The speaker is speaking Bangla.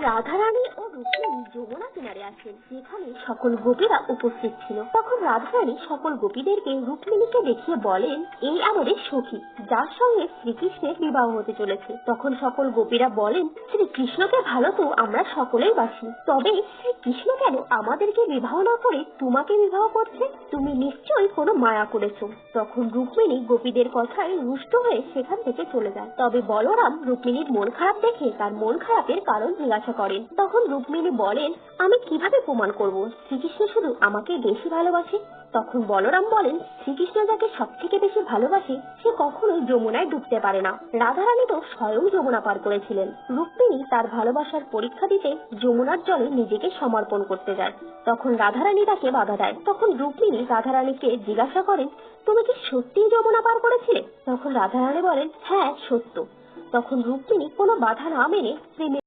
রাধারানী ও রুক্মিণী যমুনা কিনারে আসেন, যেখানে সকল গোপীরা উপস্থিত ছিল। তখন রাধারানী সকল গোপীদেরকে রুক্মিণীকে দেখিয়ে বলেন, এই আমাদের সখী, যার সঙ্গে শ্রীকৃষ্ণের বিবাহ হতে চলেছে। তখন সকল গোপীরা বলেন, শ্রীকৃষ্ণকে ভালো তো আমরা সকলেই বাসি, তবে শ্রীকৃষ্ণ কেন আমাদেরকে বিবাহ না করে তোমাকে বিবাহ করছে? তুমি নিশ্চয়ই কোনো মায়া করেছো। তখন রুক্মিণী গোপীদের কথায় রুষ্ট হয়ে সেখান থেকে চলে যায়। তবে বলরাম রুক্মিণীর মন খারাপ দেখে তার মন খারাপের কারণ জিজ্ঞাসা করেন। তখন রুক্মিণী বলেন, আমি কিভাবে প্রমাণ করব শ্রীকৃষ্ণ শুধু আমাকে বেশি ভালোবাসে? তখন বলরাম বলেন, শ্রীকৃষ্ণ যাকে সব থেকে বেশি ভালোবাসে সে কখনোই যমুনায় ডুবতে পারে না। রাধারানী তো স্বয়ং যমুনা পার করেছিলেন। রুক্মিণী তার ভালোবাসার পরীক্ষা দিতে যমুনার জলে নিজেকে সমর্পণ করতে যায়। তখন রাধারানী তাকে বাধা দেয়। তখন রুক্মিণী রাধারানীকে জিজ্ঞাসা করেন, তুমি কি সত্যিই যমুনা পার করেছিলে? তখন রাধারানী বলেন, হ্যাঁ সত্য। তখন রুক্মিণী কোনো বাধা না মেনে প্রেমে